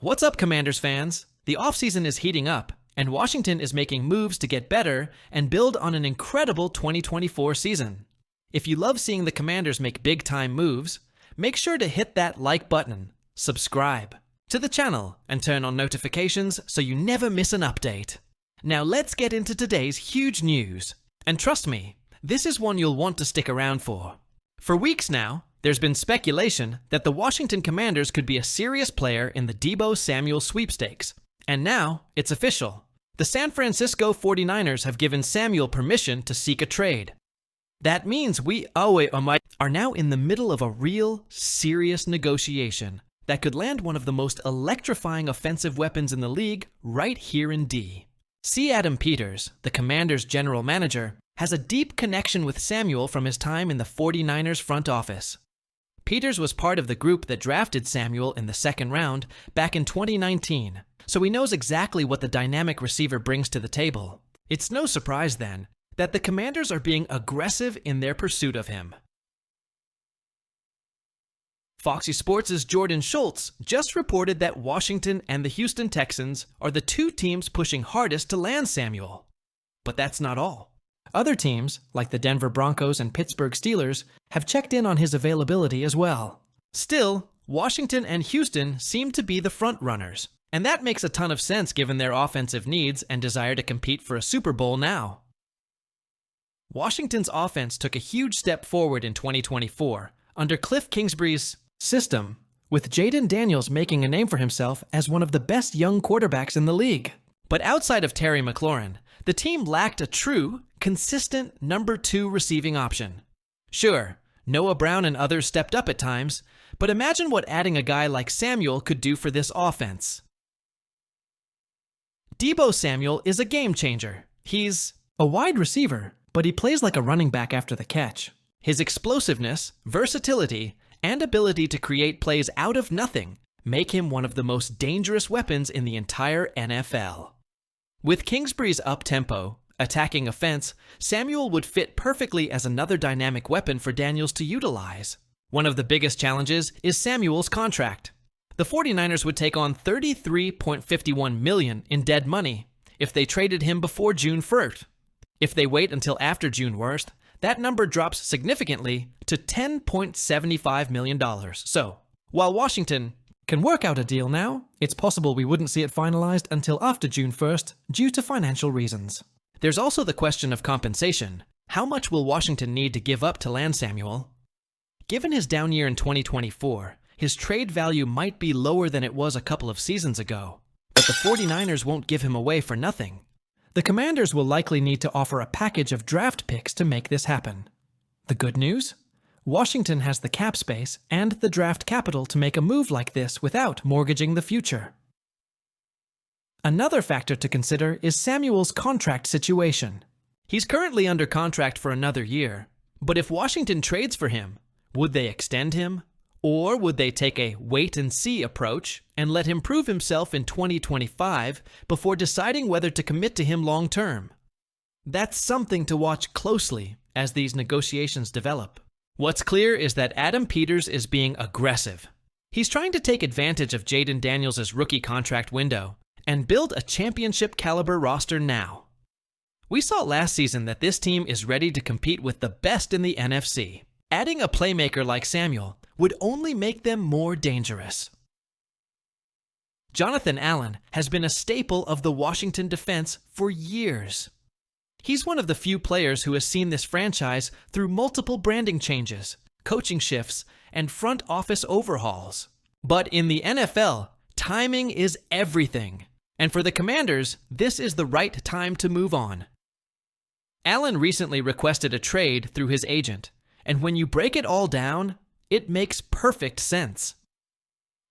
What's up, Commanders fans? The offseason is heating up, and Washington is making moves to get better and build on an incredible 2024 season. If you love seeing the Commanders make big-time moves, make sure to hit that like button, subscribe to the channel, and turn on notifications so you never miss an update. Now let's get into today's huge news. And trust me, this is one you'll want to stick around for. For weeks now, there's been speculation that the Washington Commanders could be a serious player in the Deebo Samuel sweepstakes. And now, it's official. The San Francisco 49ers have given Samuel permission to seek a trade. That means we are now in the middle of a real, serious negotiation that could land one of the most electrifying offensive weapons in the league right here in D. C. Adam Peters, the Commanders' general manager, has a deep connection with Samuel from his time in the 49ers front office. Peters was part of the group that drafted Samuel in the second round back in 2019, so he knows exactly what the dynamic receiver brings to the table. It's no surprise, then, that the Commanders are being aggressive in their pursuit of him. Foxy Sports' Jordan Schultz just reported that Washington and the Houston Texans are the two teams pushing hardest to land Samuel. But that's not all. Other teams, like the Denver Broncos and Pittsburgh Steelers, have checked in on his availability as well. Still, Washington and Houston seem to be the front runners, and that makes a ton of sense given their offensive needs and desire to compete for a Super Bowl now. Washington's offense took a huge step forward in 2024 under Cliff Kingsbury's system, with Jayden Daniels making a name for himself as one of the best young quarterbacks in the league. But outside of Terry McLaurin, the team lacked a true, consistent number 2 receiving option. Sure, Noah Brown and others stepped up at times, but imagine what adding a guy like Samuel could do for this offense. Deebo Samuel is a game changer. He's a wide receiver, but he plays like a running back after the catch. His explosiveness, versatility, and ability to create plays out of nothing make him one of the most dangerous weapons in the entire NFL. With Kingsbury's up-tempo, attacking offense, Samuel would fit perfectly as another dynamic weapon for Daniels to utilize. One of the biggest challenges is Samuel's contract. The 49ers would take on $33.51 million in dead money if they traded him before June 1st. If they wait until after June 1st, that number drops significantly to $10.75 million. So, while Washington can work out a deal now, it's possible we wouldn't see it finalized until after June 1st due to financial reasons. There's also the question of compensation. How much will Washington need to give up to land Samuel? Given his down year in 2024, his trade value might be lower than it was a couple of seasons ago, but the 49ers won't give him away for nothing. The Commanders will likely need to offer a package of draft picks to make this happen. The good news? Washington has the cap space and the draft capital to make a move like this without mortgaging the future. Another factor to consider is Samuel's contract situation. He's currently under contract for another year, but if Washington trades for him, would they extend him? Or would they take a wait-and-see approach and let him prove himself in 2025 before deciding whether to commit to him long-term? That's something to watch closely as these negotiations develop. What's clear is that Adam Peters is being aggressive. He's trying to take advantage of Jayden Daniels' rookie contract window and build a championship-caliber roster now. We saw last season that this team is ready to compete with the best in the NFC. Adding a playmaker like Samuel would only make them more dangerous. Jonathan Allen has been a staple of the Washington defense for years. He's one of the few players who has seen this franchise through multiple branding changes, coaching shifts, and front office overhauls. But in the NFL, timing is everything. And for the Commanders, this is the right time to move on. Allen recently requested a trade through his agent, and when you break it all down, it makes perfect sense.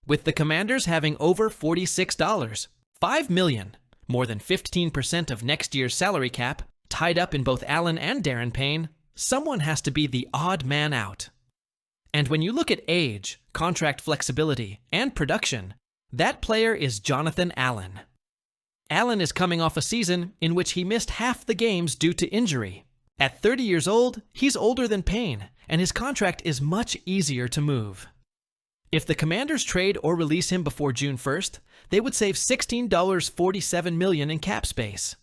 With the Commanders having over $46, $5 million, more than 15% of next year's salary cap, tied up in both Allen and Darren Payne, someone has to be the odd man out. And when you look at age, contract flexibility, and production, that player is Jonathan Allen. Allen is coming off a season in which he missed half the games due to injury. At 30 years old, he's older than Payne, and his contract is much easier to move. If the Commanders trade or release him before June 1st, they would save $16.47 million in cap space.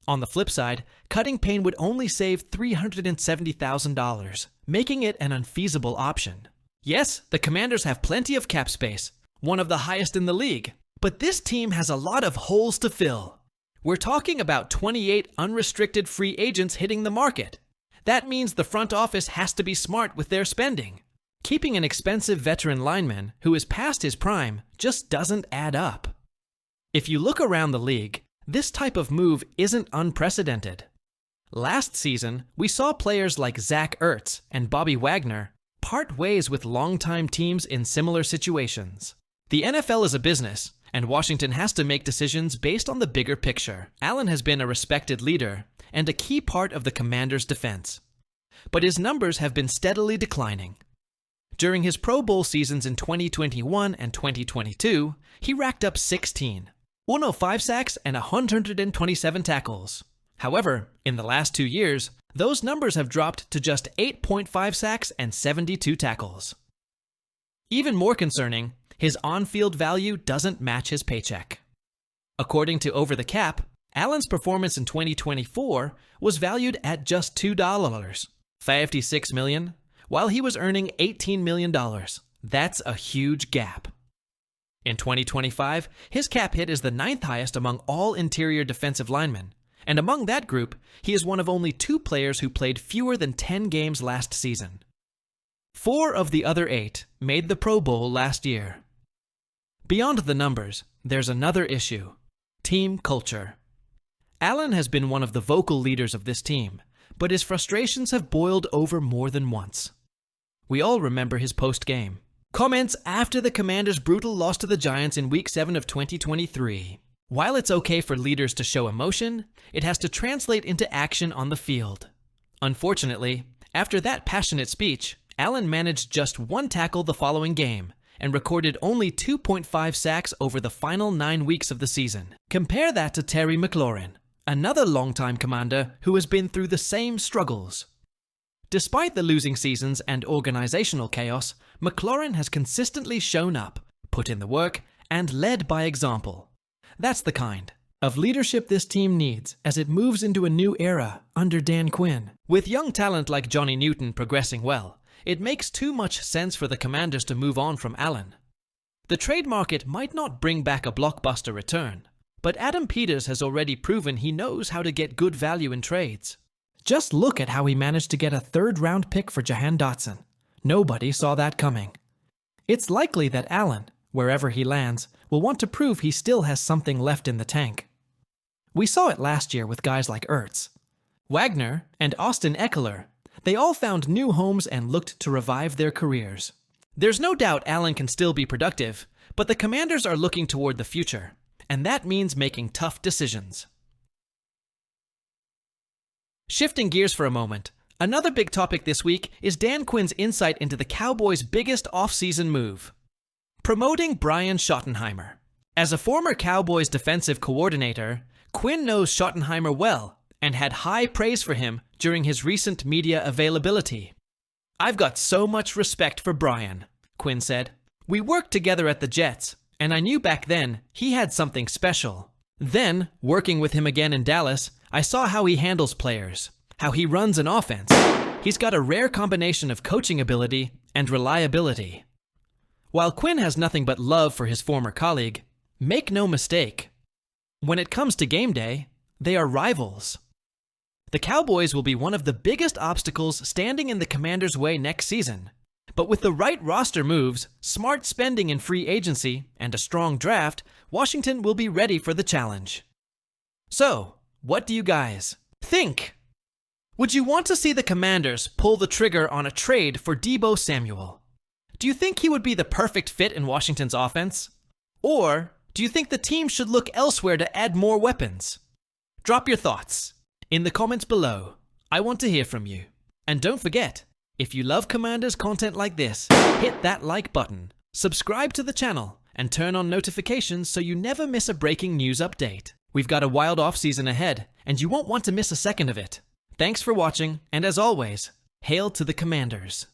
On the flip side, cutting Payne would only save $370,000, making it an unfeasible option. Yes, the Commanders have plenty of cap space, one of the highest in the league, but this team has a lot of holes to fill. We're talking about 28 unrestricted free agents hitting the market. That means the front office has to be smart with their spending. Keeping an expensive veteran lineman who is past his prime just doesn't add up. If you look around the league, this type of move isn't unprecedented. Last season, we saw players like Zach Ertz and Bobby Wagner part ways with longtime teams in similar situations. The NFL is a business, and Washington has to make decisions based on the bigger picture. Allen has been a respected leader and a key part of the Commanders' defense, but his numbers have been steadily declining. During his Pro Bowl seasons in 2021 and 2022, he racked up 16, 105 sacks, and 127 tackles. However, in the last 2 years, those numbers have dropped to just 8.5 sacks and 72 tackles. Even more concerning, his on-field value doesn't match his paycheck. According to Over the Cap, Allen's performance in 2024 was valued at just $56 million, while he was earning $18 million. That's a huge gap. In 2025, his cap hit is the 9th highest among all interior defensive linemen, and among that group, he is one of only 2 players who played fewer than 10 games last season. 4 of the other 8 made the Pro Bowl last year. Beyond the numbers, there's another issue: team culture. Allen has been one of the vocal leaders of this team, but his frustrations have boiled over more than once. We all remember his post-game comments after the Commanders' brutal loss to the Giants in Week 7 of 2023. While it's okay for leaders to show emotion, it has to translate into action on the field. Unfortunately, after that passionate speech, Allen managed just 1 tackle the following game and recorded only 2.5 sacks over the final 9 weeks of the season. Compare that to Terry McLaurin, another longtime Commander who has been through the same struggles. Despite the losing seasons and organizational chaos, McLaurin has consistently shown up, put in the work, and led by example. That's the kind of leadership this team needs as it moves into a new era under Dan Quinn. With young talent like Johnny Newton progressing well, it makes too much sense for the Commanders to move on from Allen. The trade market might not bring back a blockbuster return, but Adam Peters has already proven he knows how to get good value in trades. Just look at how he managed to get a 3rd-round pick for Jahan Dotson. Nobody saw that coming. It's likely that Allen, wherever he lands, will want to prove he still has something left in the tank. We saw it last year with guys like Ertz, Wagner, and Austin Eckler. They all found new homes and looked to revive their careers. There's no doubt Allen can still be productive, but the Commanders are looking toward the future, and that means making tough decisions. Shifting gears for a moment, another big topic this week is Dan Quinn's insight into the Cowboys' biggest offseason move: promoting Brian Schottenheimer. As a former Cowboys defensive coordinator, Quinn knows Schottenheimer well and had high praise for him during his recent media availability. "I've got so much respect for Brian," Quinn said. "We worked together at the Jets, and I knew back then he had something special. Then, working with him again in Dallas, I saw how he handles players, how he runs an offense. He's got a rare combination of coaching ability and reliability." While Quinn has nothing but love for his former colleague, make no mistake, when it comes to game day, they are rivals. The Cowboys will be one of the biggest obstacles standing in the Commanders' way next season. But with the right roster moves, smart spending in free agency, and a strong draft, Washington will be ready for the challenge. So, what do you guys think? Would you want to see the Commanders pull the trigger on a trade for Deebo Samuel? Do you think he would be the perfect fit in Washington's offense? Or do you think the team should look elsewhere to add more weapons? Drop your thoughts in the comments below. I want to hear from you. And don't forget, if you love Commanders content like this, hit that like button, subscribe to the channel, and turn on notifications so you never miss a breaking news update. We've got a wild offseason ahead, and you won't want to miss a second of it. Thanks for watching, and as always, hail to the Commanders.